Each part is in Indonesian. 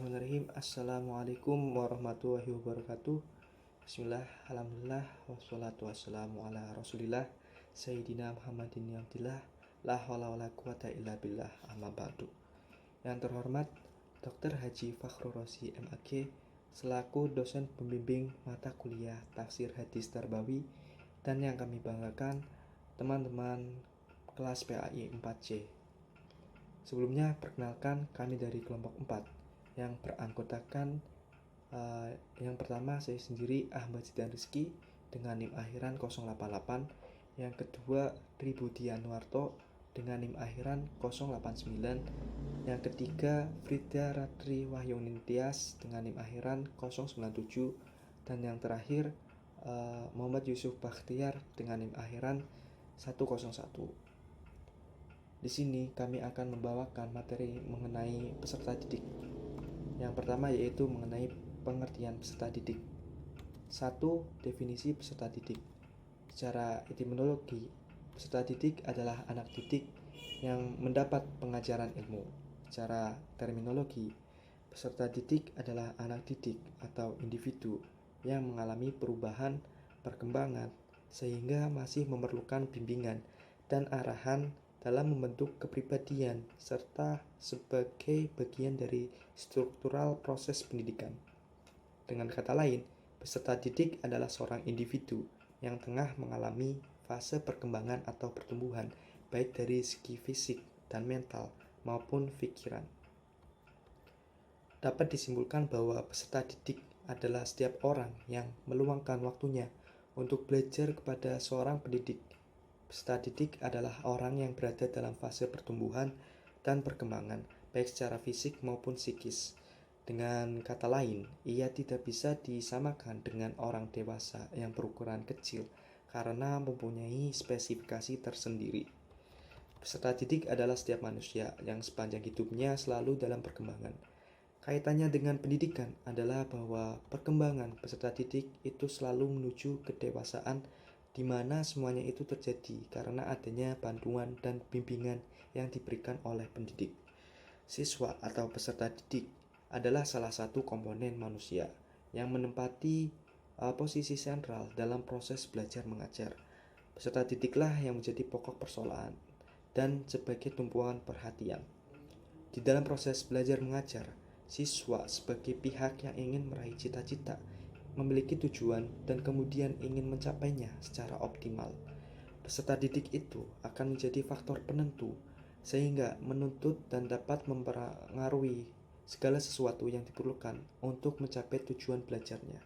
Bismillahirrahmanirrahim. Assalamualaikum warahmatullahi wabarakatuh. Bismillah, alhamdulillah, wassalatu wassalamu ala rasulillah Sayyidina Muhammadin abdillah, la hawla wa la quwata illa billah, amma ba'du. Yang terhormat Dr. Haji Fakhrur Razi MAG selaku dosen pembimbing mata kuliah tafsir hadis Tarbawi, dan yang kami banggakan teman-teman kelas PAI 4C. Sebelumnya perkenalkan, kami dari kelompok 4 yang beranggotakan yang pertama saya sendiri Ahmad Zidan Rizky dengan NIM akhiran 088, yang kedua Tri Budi Anuarto dengan NIM akhiran 089, yang ketiga Frida Ratri Wahyuning Tias dengan NIM akhiran 097, dan yang terakhir Muhammad Yusuf Bakhtiar dengan NIM akhiran 101. Di sini kami akan membawakan materi mengenai peserta didik. Yang pertama yaitu mengenai pengertian peserta didik. 1. Definisi peserta didik. Secara etimologi, peserta didik adalah anak didik yang mendapat pengajaran ilmu. Secara terminologi, peserta didik adalah anak didik atau individu yang mengalami perubahan, perkembangan, sehingga masih memerlukan bimbingan dan arahan dalam membentuk kepribadian serta sebagai bagian dari struktural proses pendidikan. Dengan kata lain, peserta didik adalah seorang individu yang tengah mengalami fase perkembangan atau pertumbuhan, baik dari segi fisik dan mental maupun pikiran. Dapat disimpulkan bahwa peserta didik adalah setiap orang yang meluangkan waktunya untuk belajar kepada seorang pendidik. Peserta didik adalah orang yang berada dalam fase pertumbuhan dan perkembangan, baik secara fisik maupun psikis. Dengan kata lain, ia tidak bisa disamakan dengan orang dewasa yang berukuran kecil karena mempunyai spesifikasi tersendiri. Peserta didik adalah setiap manusia yang sepanjang hidupnya selalu dalam perkembangan. Kaitannya dengan pendidikan adalah bahwa perkembangan peserta didik itu selalu menuju kedewasaan, di mana semuanya itu terjadi karena adanya bantuan dan bimbingan yang diberikan oleh pendidik. Siswa atau peserta didik adalah salah satu komponen manusia yang menempati posisi sentral dalam proses belajar mengajar. Peserta didiklah yang menjadi pokok persoalan dan sebagai tumpuan perhatian. Di dalam proses belajar mengajar, siswa sebagai pihak yang ingin meraih cita-cita, memiliki tujuan, dan kemudian ingin mencapainya secara optimal. Peserta didik itu akan menjadi faktor penentu sehingga menuntut dan dapat mempengaruhi segala sesuatu yang diperlukan untuk mencapai tujuan belajarnya.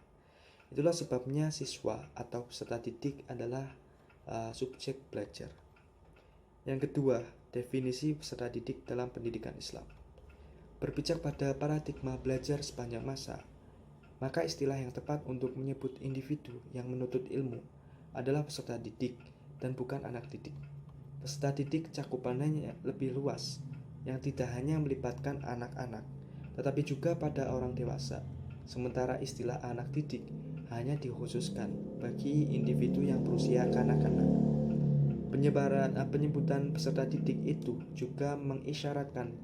Itulah sebabnya siswa atau peserta didik adalah subjek belajar. Yang kedua, definisi peserta didik dalam pendidikan Islam. Berpijak pada paradigma belajar sepanjang masa, maka istilah yang tepat untuk menyebut individu yang menuntut ilmu adalah peserta didik dan bukan anak didik. Peserta didik cakupannya lebih luas, yang tidak hanya melibatkan anak-anak, tetapi juga pada orang dewasa. Sementara istilah anak didik hanya dikhususkan bagi individu yang berusia kanak-kanak. Penyebutan peserta didik itu juga mengisyaratkan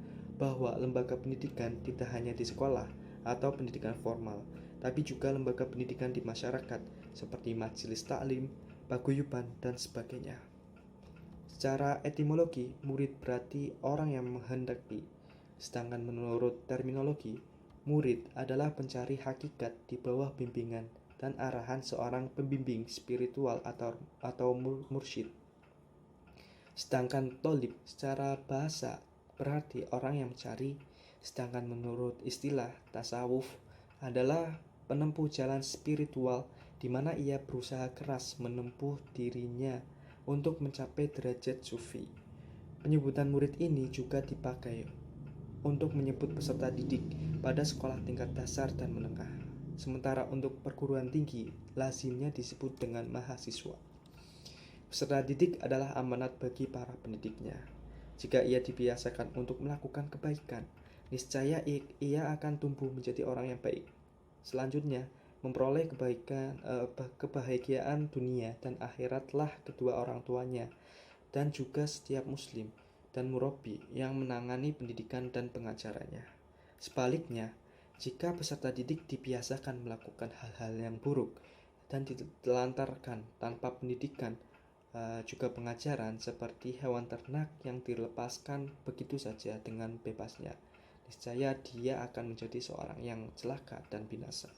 bahwa lembaga pendidikan tidak hanya di sekolah atau pendidikan formal, tapi juga lembaga pendidikan di masyarakat seperti majelis taklim, paguyuban, dan sebagainya. Secara etimologi, murid berarti orang yang menghendaki, sedangkan menurut terminologi, murid adalah pencari hakikat di bawah bimbingan dan arahan seorang pembimbing spiritual atau mursyid. Sedangkan tolib secara bahasa berarti orang yang mencari, sedangkan menurut istilah tasawuf adalah penempuh jalan spiritual di mana ia berusaha keras menempuh dirinya untuk mencapai derajat sufi. Penyebutan murid ini juga dipakai untuk menyebut peserta didik pada sekolah tingkat dasar dan menengah. Sementara untuk perguruan tinggi, lazimnya disebut dengan mahasiswa. Peserta didik adalah amanat bagi para pendidiknya. Jika ia dibiasakan untuk melakukan kebaikan, niscaya ia akan tumbuh menjadi orang yang baik. Selanjutnya, memperoleh kebahagiaan dunia dan akhiratlah kedua orang tuanya dan juga setiap muslim dan murabi yang menangani pendidikan dan pengajarannya. Sebaliknya, Jika peserta didik dibiasakan melakukan hal-hal yang buruk dan ditelantarkan tanpa pendidikan, juga pengajaran seperti hewan ternak yang dilepaskan begitu saja dengan bebasnya, niscaya dia akan menjadi seorang yang celaka dan binasa.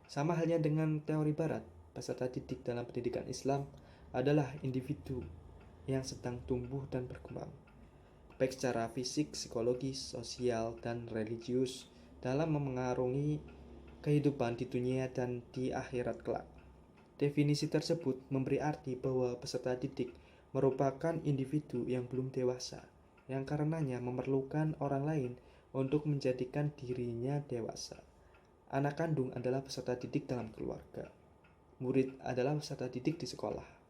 Sama halnya dengan teori barat, peserta didik dalam pendidikan Islam adalah individu yang sedang tumbuh dan berkembang, baik secara fisik, psikologis, sosial, dan religius, dalam memengaruhi kehidupan di dunia dan di akhirat kelak. Definisi tersebut memberi arti bahwa peserta didik merupakan individu yang belum dewasa, yang karenanya memerlukan orang lain untuk menjadikan dirinya dewasa. Anak kandung adalah peserta didik dalam keluarga. Murid adalah peserta didik di sekolah.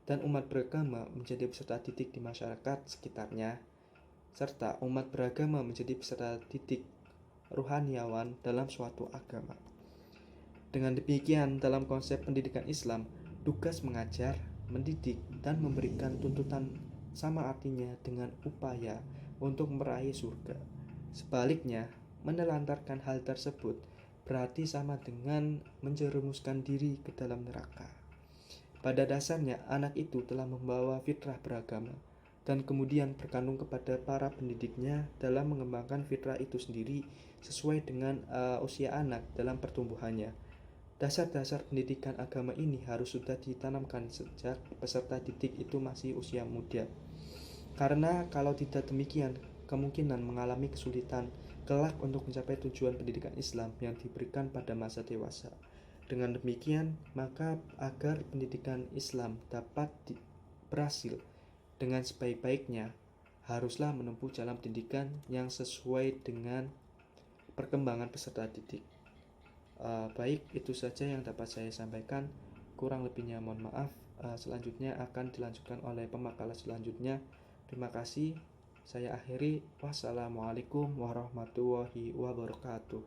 Dan umat beragama menjadi peserta didik di masyarakat sekitarnya, serta umat beragama menjadi peserta didik rohaniawan dalam suatu agama. Dengan demikian, dalam konsep pendidikan Islam, tugas mengajar, mendidik, dan memberikan tuntutan sama artinya dengan upaya untuk meraih surga. Sebaliknya, menelantarkan hal tersebut berarti sama dengan menjerumuskan diri ke dalam neraka. Pada dasarnya, anak itu telah membawa fitrah beragama dan kemudian bergantung kepada para pendidiknya dalam mengembangkan fitrah itu sendiri sesuai dengan usia anak dalam pertumbuhannya. Dasar-dasar pendidikan agama ini harus sudah ditanamkan sejak peserta didik itu masih usia muda. Karena kalau tidak demikian, kemungkinan mengalami kesulitan kelak untuk mencapai tujuan pendidikan Islam yang diberikan pada masa dewasa. Dengan demikian, maka agar pendidikan Islam dapat berhasil dengan sebaik-baiknya, haruslah menempuh jalan pendidikan yang sesuai dengan perkembangan peserta didik. Baik, itu saja yang dapat saya sampaikan. Kurang lebihnya mohon maaf. Selanjutnya akan dilanjutkan oleh pemakalan selanjutnya. Terima kasih. Saya akhiri. Wassalamualaikum warahmatullahi wabarakatuh.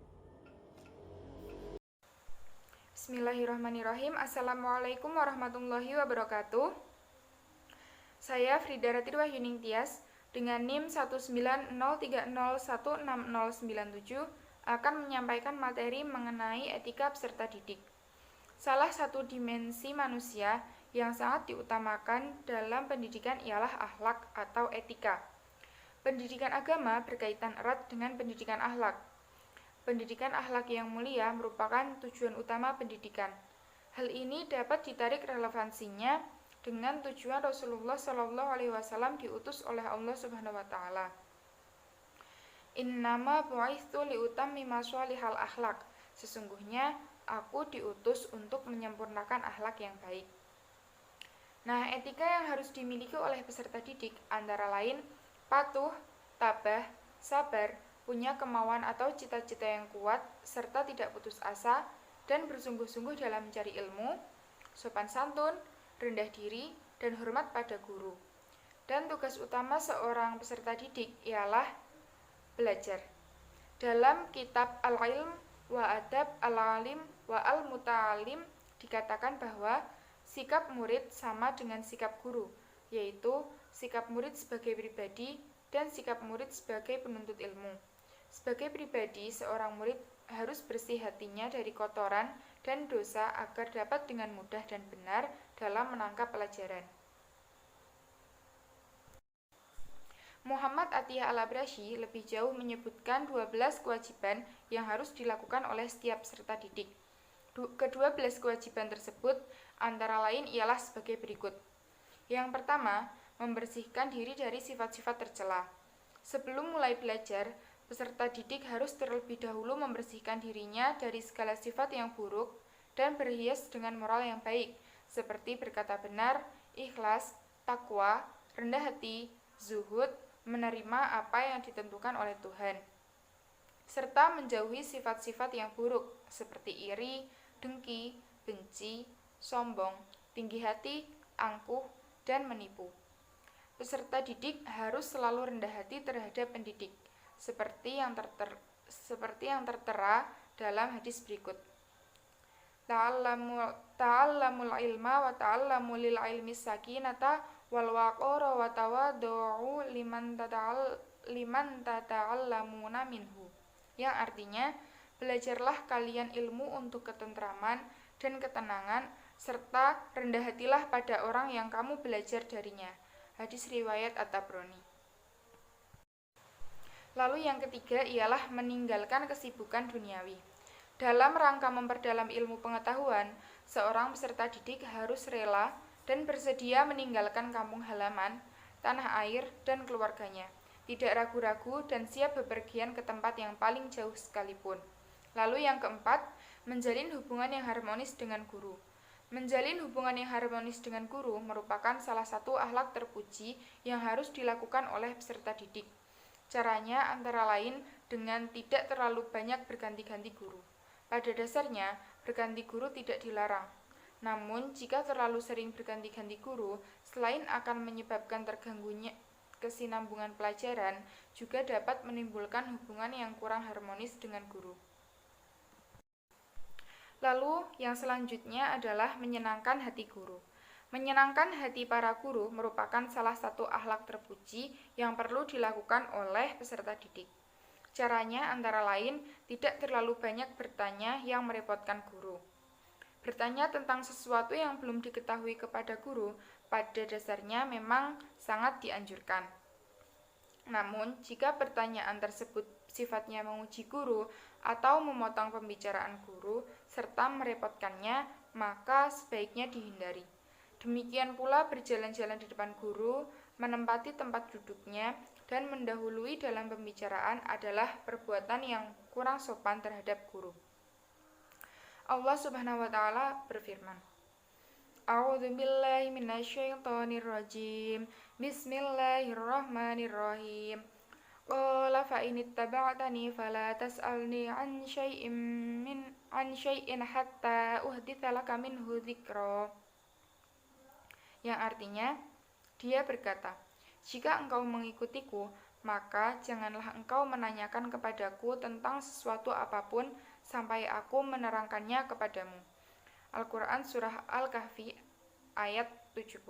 Bismillahirrahmanirrahim. Assalamualaikum warahmatullahi wabarakatuh. Saya Frida Ratri Wahyuning Tias dengan NIM 19030160097 akan menyampaikan materi mengenai etika peserta didik. Salah satu dimensi manusia yang sangat diutamakan dalam pendidikan ialah akhlak atau etika. Pendidikan agama berkaitan erat dengan pendidikan akhlak. Pendidikan akhlak yang mulia merupakan tujuan utama pendidikan. Hal ini dapat ditarik relevansinya dengan tujuan Rasulullah SAW diutus oleh Allah Subhanahu wa taala. Innama bu'itsu liutammima sholihal akhlak. Sesungguhnya aku diutus untuk menyempurnakan akhlak yang baik. Nah, etika yang harus dimiliki oleh peserta didik antara lain patuh, tabah, sabar, punya kemauan atau cita-cita yang kuat, serta tidak putus asa dan bersungguh-sungguh dalam mencari ilmu, sopan santun, rendah diri, dan hormat pada guru. Dan tugas utama seorang peserta didik ialah belajar. Dalam kitab Al-Ilm wa Adab Al-Alim wa Al-Muta'alim dikatakan bahwa sikap murid sama dengan sikap guru, yaitu sikap murid sebagai pribadi dan sikap murid sebagai penuntut ilmu. Sebagai pribadi, seorang murid harus bersih hatinya dari kotoran dan dosa agar dapat dengan mudah dan benar dalam menangkap pelajaran. Muhammad Atiyah Al-Abrashi lebih jauh menyebutkan 12 kewajiban yang harus dilakukan oleh setiap peserta didik. Kedua-belas kewajiban tersebut antara lain ialah sebagai berikut. Yang pertama, membersihkan diri dari sifat-sifat tercela. Sebelum mulai belajar, peserta didik harus terlebih dahulu membersihkan dirinya dari segala sifat yang buruk dan berhias dengan moral yang baik, seperti berkata benar, ikhlas, takwa, rendah hati, zuhud, menerima apa yang ditentukan oleh Tuhan, serta menjauhi sifat-sifat yang buruk seperti iri, dengki, benci, sombong, tinggi hati, angkuh, dan menipu. Peserta didik harus selalu rendah hati terhadap pendidik, seperti yang tertera dalam hadis berikut. Ta'allamul ilma wa ta'allamu lil ilmi sakinata wal waqara wa tawaddu'u liman tata'allamuna minhu. Yang artinya, Belajarlah kalian ilmu untuk ketentraman dan ketenangan, serta rendah hatilah pada orang yang kamu belajar darinya. Hadis riwayat At-Tabrani. Lalu yang ketiga ialah meninggalkan kesibukan duniawi. Dalam rangka memperdalam ilmu pengetahuan, seorang peserta didik harus rela dan bersedia meninggalkan kampung halaman, tanah air, dan keluarganya. Tidak ragu-ragu dan siap bepergian ke tempat yang paling jauh sekalipun. Lalu yang keempat, menjalin hubungan yang harmonis dengan guru. Menjalin hubungan yang harmonis dengan guru merupakan salah satu akhlak terpuji yang harus dilakukan oleh peserta didik. Caranya antara lain dengan tidak terlalu banyak berganti-ganti guru. Pada dasarnya, berganti guru tidak dilarang. Namun, jika terlalu sering berganti-ganti guru, selain akan menyebabkan terganggunya kesinambungan pelajaran, juga dapat menimbulkan hubungan yang kurang harmonis dengan guru. Lalu, yang selanjutnya adalah menyenangkan hati guru. Menyenangkan hati para guru merupakan salah satu akhlak terpuji yang perlu dilakukan oleh peserta didik. Caranya antara lain tidak terlalu banyak bertanya yang merepotkan guru. Bertanya tentang sesuatu yang belum diketahui kepada guru pada dasarnya memang sangat dianjurkan. Namun, jika pertanyaan tersebut sifatnya menguji guru atau memotong pembicaraan guru serta merepotkannya, maka sebaiknya dihindari. Demikian pula berjalan-jalan di depan guru, menempati tempat duduknya, dan mendahului dalam pembicaraan adalah perbuatan yang kurang sopan terhadap guru. Allah Subhanahu wa taala berfirman, A'udzu billahi minasyaitonir rajim. Bismillahirrahmanirrahim. Qala fa in ittaba'tani fala tas'alni an syai'in hatta uhditsa laka minhu dzikra. Yang artinya, dia berkata, jika engkau mengikutiku, maka janganlah engkau menanyakan kepadaku tentang sesuatu apapun sampai aku menerangkannya kepadamu. Al-Quran Surah Al-Kahfi ayat 70.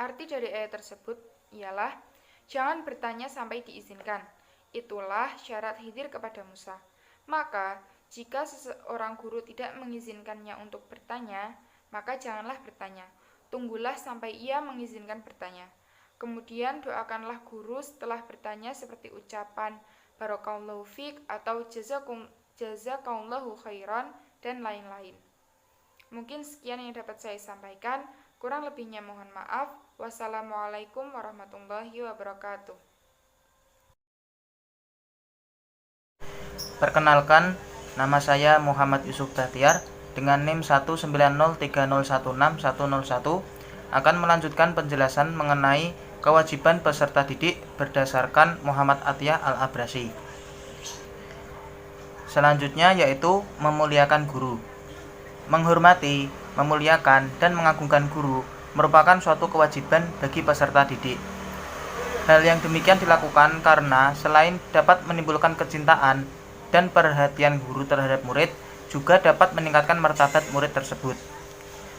Arti dari ayat tersebut ialah, jangan bertanya sampai diizinkan. Itulah syarat Khidir kepada Musa. Maka, jika seseorang guru tidak mengizinkannya untuk bertanya, maka janganlah bertanya. Tunggulah sampai ia mengizinkan bertanya. Kemudian doakanlah guru setelah bertanya seperti ucapan Barakallahu fiik atau Jazakallahu khairan dan lain-lain. Mungkin sekian yang dapat saya sampaikan. Kurang lebihnya mohon maaf. Wassalamualaikum warahmatullahi wabarakatuh. Perkenalkan, nama saya Muhammad Yusuf Bahtiar dengan NIM 19030161101 akan melanjutkan penjelasan mengenai kewajiban peserta didik berdasarkan Muhammad Atiyah Al-Abrasi. Selanjutnya yaitu memuliakan guru. Menghormati, memuliakan, dan mengagungkan guru merupakan suatu kewajiban bagi peserta didik. Hal yang demikian dilakukan karena selain dapat menimbulkan kecintaan dan perhatian guru terhadap murid, juga dapat meningkatkan martabat murid tersebut.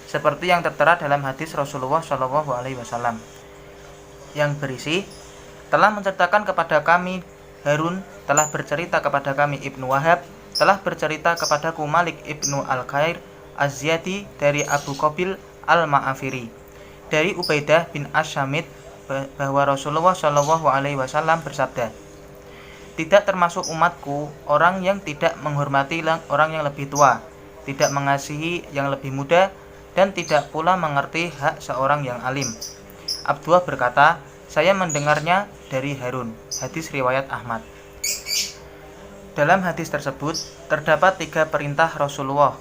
Seperti yang tertera dalam hadis Rasulullah SAW yang berisi, telah menceritakan kepada kami Harun, telah bercerita kepada kami Ibnu Wahab, telah bercerita kepadaku Malik Ibnu Al-Khair Az-Ziyadi dari Abu Qabil Al-Ma'afiri, dari Ubaidah bin Asyamid bahwa Rasulullah SAW bersabda, tidak termasuk umatku orang yang tidak menghormati orang yang lebih tua, tidak mengasihi yang lebih muda, dan tidak pula mengerti hak seorang yang alim. Abdullah berkata, saya mendengarnya dari Harun. Hadis riwayat Ahmad. Dalam hadis tersebut terdapat 3 perintah Rasulullah.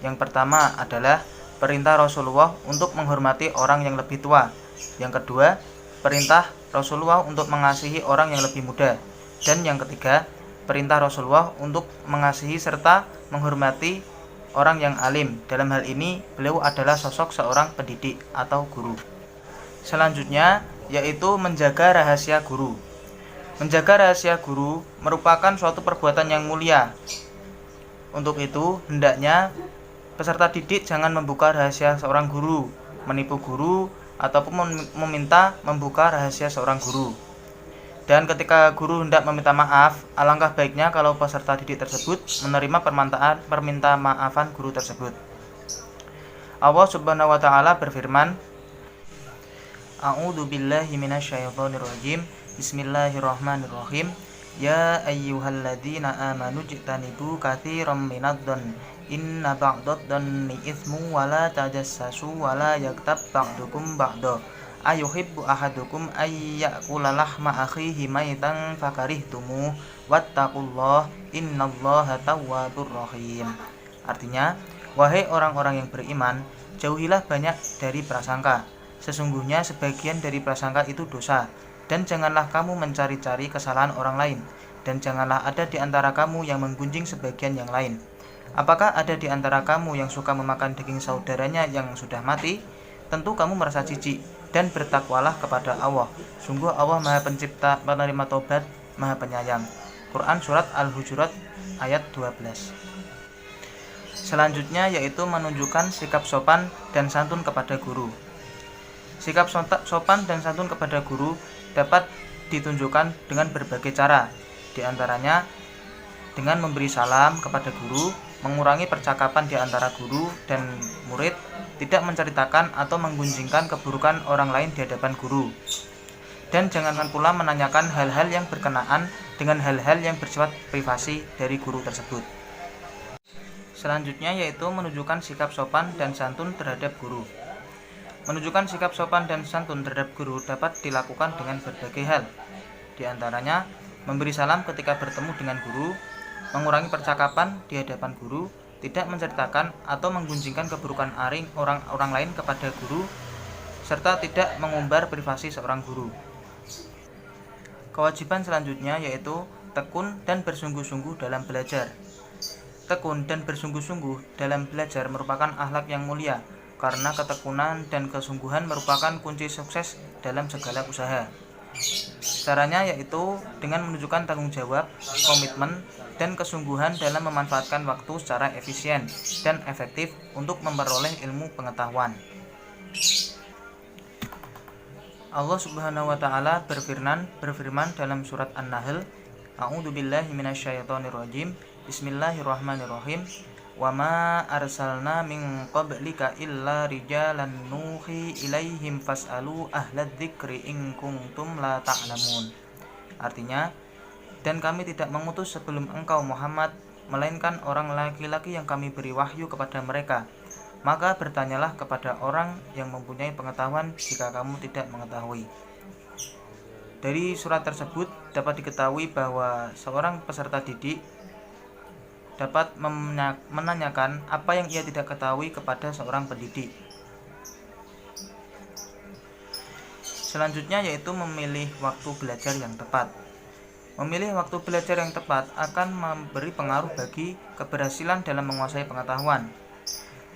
Yang pertama adalah perintah Rasulullah untuk menghormati orang yang lebih tua. Yang kedua, perintah Rasulullah untuk mengasihi orang yang lebih muda. Dan yang ketiga, perintah Rasulullah untuk mengasihi serta menghormati orang yang alim. Dalam hal ini, beliau adalah sosok seorang pendidik atau guru. Selanjutnya, yaitu menjaga rahasia guru. Menjaga rahasia guru merupakan suatu perbuatan yang mulia. Untuk itu, hendaknya peserta didik jangan membuka rahasia seorang guru, menipu guru, ataupun meminta membuka rahasia seorang guru. Dan ketika guru hendak meminta maaf, alangkah baiknya kalau peserta didik tersebut menerima permintaan maafan guru tersebut. Allah Subhanahu wa taala berfirman, A'udzu billahi minasyaitonir rajim. Bismillahirrahmanirrahim. Ya ayyuhalladzina amanu jtanibu katsiran minadh-dhanni inna ba'dadh-dhanni itsmu wa la tajassasu wa la yaghtab ba'dukum ba'da ayuhibbu ahadukum ay ya'kula lahma akhihi maitan fakarihtumuh wattaqullaha innallaha tawwabur rahim. Artinya, wahai orang-orang yang beriman, jauhilah banyak dari prasangka. Sesungguhnya sebagian dari prasangka itu dosa. Dan janganlah kamu mencari-cari kesalahan orang lain. Dan janganlah ada di antara kamu yang menggunjing sebagian yang lain. Apakah ada di antara kamu yang suka memakan daging saudaranya yang sudah mati? Tentu kamu merasa jijik. Dan bertakwalah kepada Allah. Sungguh Allah Maha Pencipta, penerima taubat, Maha Penyayang. Quran Surat Al-Hujurat ayat 12. Selanjutnya yaitu menunjukkan sikap sopan dan santun kepada guru. Sikap sopan dan santun kepada guru dapat ditunjukkan dengan berbagai cara. Di antaranya dengan memberi salam kepada guru, mengurangi percakapan di antara guru dan murid, tidak menceritakan atau menggunjingkan keburukan orang lain di hadapan guru. Dan janganlah pula menanyakan hal-hal yang berkenaan dengan hal-hal yang bersifat privasi dari guru tersebut. Selanjutnya yaitu menunjukkan sikap sopan dan santun terhadap guru. Menunjukkan sikap sopan dan santun terhadap guru dapat dilakukan dengan berbagai hal. Di antaranya, memberi salam ketika bertemu dengan guru, mengurangi percakapan di hadapan guru, tidak menceritakan atau menggunjingkan keburukan orang lain kepada guru, serta tidak mengumbar privasi seorang guru. Kewajiban selanjutnya yaitu tekun dan bersungguh-sungguh dalam belajar. Tekun dan bersungguh-sungguh dalam belajar merupakan akhlak yang mulia, karena ketekunan dan kesungguhan merupakan kunci sukses dalam segala usaha. Caranya yaitu dengan menunjukkan tanggung jawab, komitmen, dan kesungguhan dalam memanfaatkan waktu secara efisien dan efektif untuk memperoleh ilmu pengetahuan. Allah Subhanahu wa taala berfirman dalam surat An-Nahl, A'udzu billahi minasyaitonir rajim. Bismillahirrahmanirrahim. Wa ma arsalna min qablika illa rijalan nuhi ilaihim fas'alu ahlad dzikri in kuntum la ta'lamun. Artinya, dan kami tidak mengutus sebelum engkau Muhammad melainkan orang laki-laki yang kami beri wahyu kepada mereka. Maka bertanyalah kepada orang yang mempunyai pengetahuan jika kamu tidak mengetahui. Dari surat tersebut dapat diketahui bahwa seorang peserta didik dapat menanyakan apa yang ia tidak ketahui kepada seorang pendidik. Selanjutnya yaitu memilih waktu belajar yang tepat. Memilih waktu belajar yang tepat akan memberi pengaruh bagi keberhasilan dalam menguasai pengetahuan.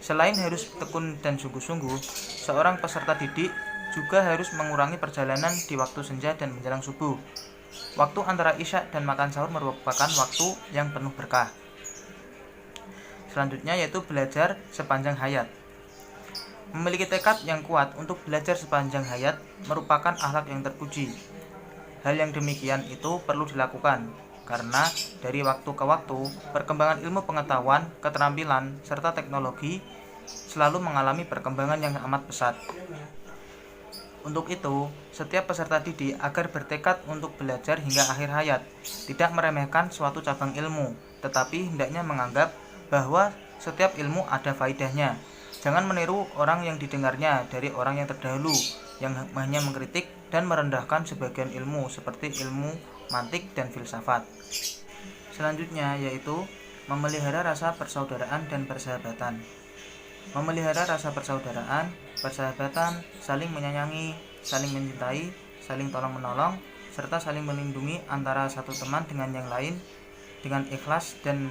Selain harus tekun dan sungguh-sungguh, seorang peserta didik juga harus mengurangi perjalanan di waktu senja dan menjelang subuh. Waktu antara isya dan makan sahur merupakan waktu yang penuh berkah. Selanjutnya yaitu belajar sepanjang hayat. Memiliki tekad yang kuat untuk belajar sepanjang hayat merupakan akhlak yang terpuji. Hal yang demikian itu perlu dilakukan karena dari waktu ke waktu perkembangan ilmu pengetahuan, keterampilan, serta teknologi selalu mengalami perkembangan yang amat pesat. Untuk itu, setiap peserta didik agar bertekad untuk belajar hingga akhir hayat, tidak meremehkan suatu cabang ilmu, tetapi hendaknya menganggap bahwa setiap ilmu ada faedahnya. Jangan meniru orang yang didengarnya dari orang yang terdahulu, yang hanya mengkritik dan merendahkan sebagian ilmu seperti ilmu mantik dan filsafat. Selanjutnya yaitu memelihara rasa persaudaraan dan persahabatan. Memelihara rasa persaudaraan, persahabatan, saling menyayangi, saling mencintai, saling tolong-menolong, serta saling melindungi antara satu teman dengan yang lain dengan ikhlas dan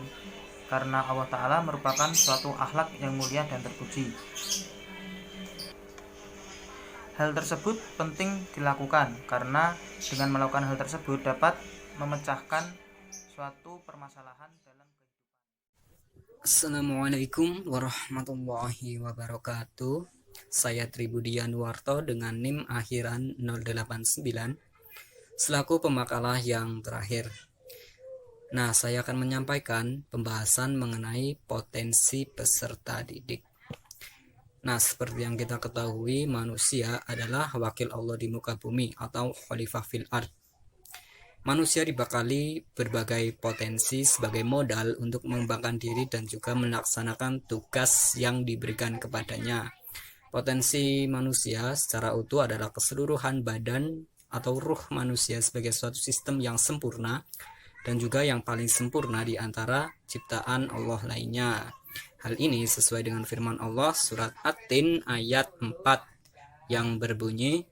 karena Allah Ta'ala merupakan suatu akhlak yang mulia dan terpuji. Hal tersebut penting dilakukan karena dengan melakukan hal tersebut dapat memecahkan suatu permasalahan dalam kehidupan. Assalamualaikum warahmatullahi wabarakatuh. Saya Tribudian Warto dengan NIM akhiran 089. Selaku pemakalah yang terakhir, nah saya akan menyampaikan pembahasan mengenai potensi peserta didik. Nah, seperti yang kita ketahui, manusia adalah wakil Allah di muka bumi atau khalifah fil ard. Manusia dibekali berbagai potensi sebagai modal untuk mengembangkan diri dan juga melaksanakan tugas yang diberikan kepadanya. Potensi manusia secara utuh adalah keseluruhan badan atau ruh manusia sebagai suatu sistem yang sempurna dan juga yang paling sempurna di antara ciptaan Allah lainnya. Hal ini sesuai dengan firman Allah surat At-Tin ayat 4 yang berbunyi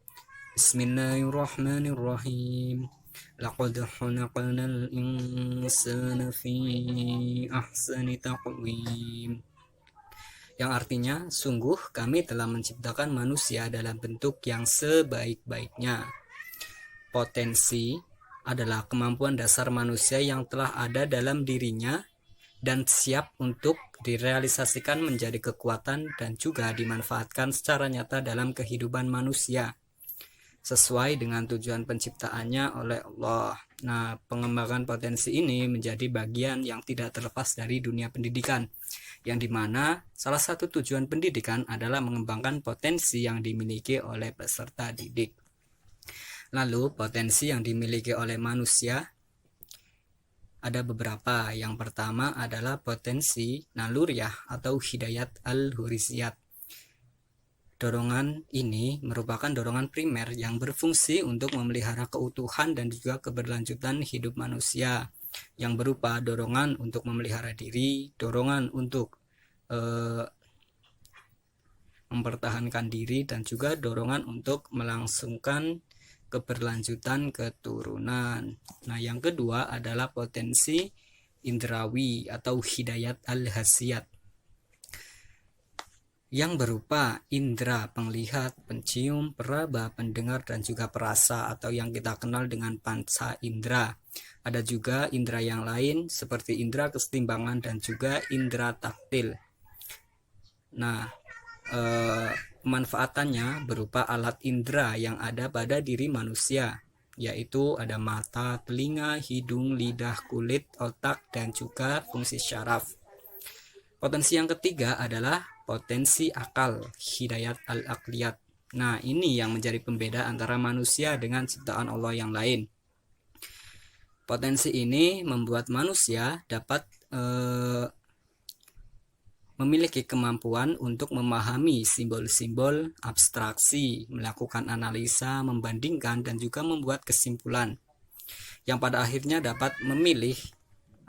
Bismillahirrahmanirrahim. Laqad khalaqnal insana fi ahsani taqwim. Yang artinya, sungguh kami telah menciptakan manusia dalam bentuk yang sebaik-baiknya. Potensi adalah kemampuan dasar manusia yang telah ada dalam dirinya dan siap untuk direalisasikan menjadi kekuatan dan juga dimanfaatkan secara nyata dalam kehidupan manusia sesuai dengan tujuan penciptaannya oleh Allah. Nah, pengembangan potensi ini menjadi bagian yang tidak terlepas dari dunia pendidikan, yang dimana salah satu tujuan pendidikan adalah mengembangkan potensi yang dimiliki oleh peserta didik. Lalu, potensi yang dimiliki oleh manusia ada beberapa. Yang pertama adalah potensi naluriah atau hidayat al-hurisiyat. Dorongan ini merupakan dorongan primer yang berfungsi untuk memelihara keutuhan dan juga keberlanjutan hidup manusia, yang berupa dorongan untuk memelihara diri, dorongan untuk mempertahankan diri, dan juga dorongan untuk melangsungkan keberlanjutan keturunan. Nah, yang kedua adalah potensi indrawi atau hidayat al-hasiyat, yang berupa indera penglihat, pencium, peraba, pendengar, dan juga perasa atau yang kita kenal dengan panca indera. Ada juga indera yang lain seperti indera kesetimbangan dan juga indera taktil. Nah, pemanfaatannya berupa alat indera yang ada pada diri manusia, yaitu ada mata, telinga, hidung, lidah, kulit, otak, dan juga fungsi syaraf. Potensi yang ketiga adalah potensi akal, hidayat al-aqliyat. Nah, ini yang menjadi pembeda antara manusia dengan ciptaan Allah yang lain. Potensi ini membuat manusia dapat memiliki kemampuan untuk memahami simbol-simbol abstraksi, melakukan analisa, membandingkan, dan juga membuat kesimpulan, yang pada akhirnya dapat memilih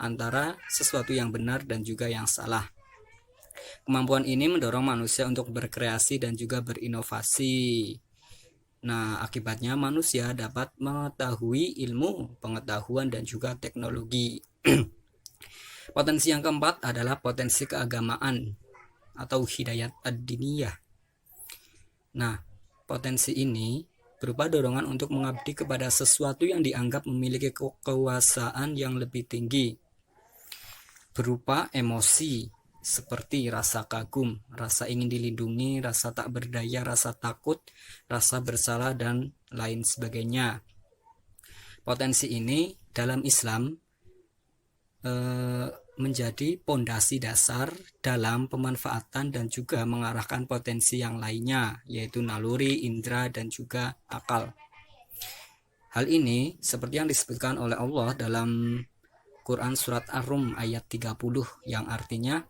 antara sesuatu yang benar dan juga yang salah. Kemampuan ini mendorong manusia untuk berkreasi dan juga berinovasi. Nah, akibatnya manusia dapat mengetahui ilmu, pengetahuan, dan juga teknologi. Potensi yang keempat adalah potensi keagamaan atau hidayat ad-diniyah. Nah, potensi ini berupa dorongan untuk mengabdi kepada sesuatu yang dianggap memiliki kekuasaan yang lebih tinggi, berupa emosi seperti rasa kagum, rasa ingin dilindungi, rasa tak berdaya, rasa takut, rasa bersalah, dan lain sebagainya. Potensi ini dalam Islam menjadi pondasi dasar dalam pemanfaatan dan juga mengarahkan potensi yang lainnya, yaitu naluri, indera, dan juga akal. Hal ini seperti yang disebutkan oleh Allah dalam Quran surat Ar-Rum ayat 30, yang artinya,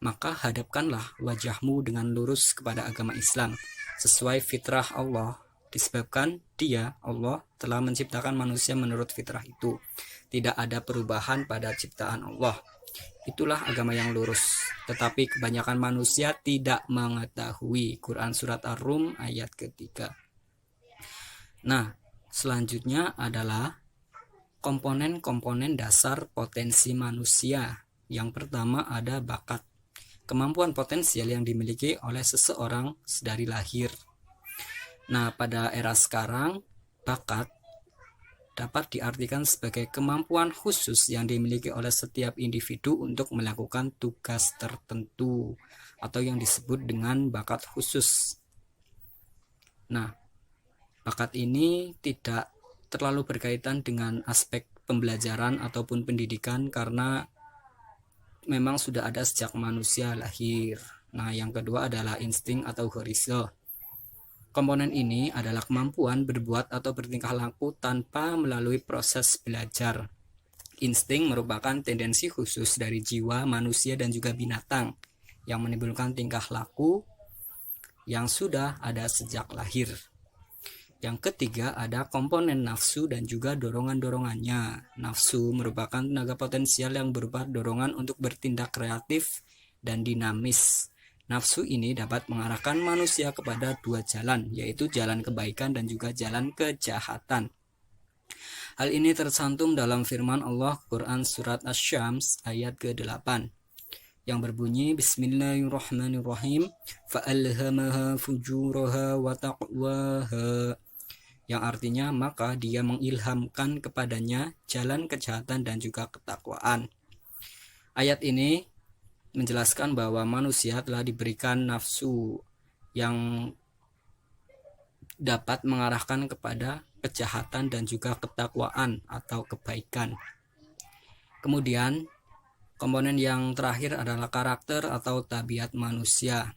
maka hadapkanlah wajahmu dengan lurus kepada agama Islam sesuai fitrah Allah, disebabkan Dia, Allah, telah menciptakan manusia menurut fitrah itu. Tidak ada perubahan pada ciptaan Allah. Itulah agama yang lurus. Tetapi kebanyakan manusia tidak mengetahui. Quran surat Ar-Rum ayat ketiga. Nah, selanjutnya adalah komponen-komponen dasar potensi manusia. Yang pertama ada bakat, kemampuan potensial yang dimiliki oleh seseorang dari lahir. Nah, pada era sekarang, bakat dapat diartikan sebagai kemampuan khusus yang dimiliki oleh setiap individu untuk melakukan tugas tertentu atau yang disebut dengan bakat khusus. Nah, bakat ini tidak terlalu berkaitan dengan aspek pembelajaran ataupun pendidikan karena memang sudah ada sejak manusia lahir. Nah, yang kedua adalah insting atau horizon. Komponen ini adalah kemampuan berbuat atau bertingkah laku tanpa melalui proses belajar. Insting merupakan tendensi khusus dari jiwa manusia dan juga binatang yang menimbulkan tingkah laku yang sudah ada sejak lahir. Yang ketiga ada komponen nafsu dan juga dorongan-dorongannya. Nafsu merupakan tenaga potensial yang berupa dorongan untuk bertindak kreatif dan dinamis. Nafsu ini dapat mengarahkan manusia kepada dua jalan, yaitu jalan kebaikan dan juga jalan kejahatan. Hal ini tercantum dalam firman Allah Quran Surat Asy-Syams ayat ke-8 yang berbunyi Bismillahirrahmanirrahim fa'alhamaha fujuraha wa taqwaha, yang artinya maka dia mengilhamkan kepadanya jalan kejahatan dan juga ketakwaan. Ayat ini menjelaskan bahwa manusia telah diberikan nafsu yang dapat mengarahkan kepada kejahatan dan juga ketakwaan atau kebaikan. Kemudian komponen yang terakhir adalah karakter atau tabiat manusia.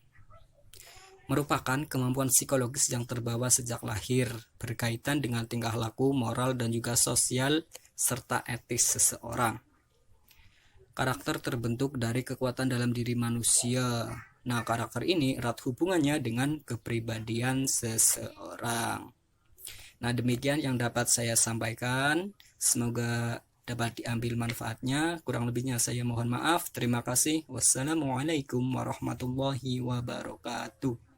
Merupakan kemampuan psikologis yang terbawa sejak lahir, berkaitan dengan tingkah laku, moral, dan juga sosial, serta etis seseorang. Karakter terbentuk dari kekuatan dalam diri manusia. Nah, karakter ini erat hubungannya dengan kepribadian seseorang. Nah, demikian yang dapat saya sampaikan. Semoga dapat diambil manfaatnya. Kurang lebihnya saya mohon maaf. Terima kasih. Wassalamualaikum warahmatullahi wabarakatuh.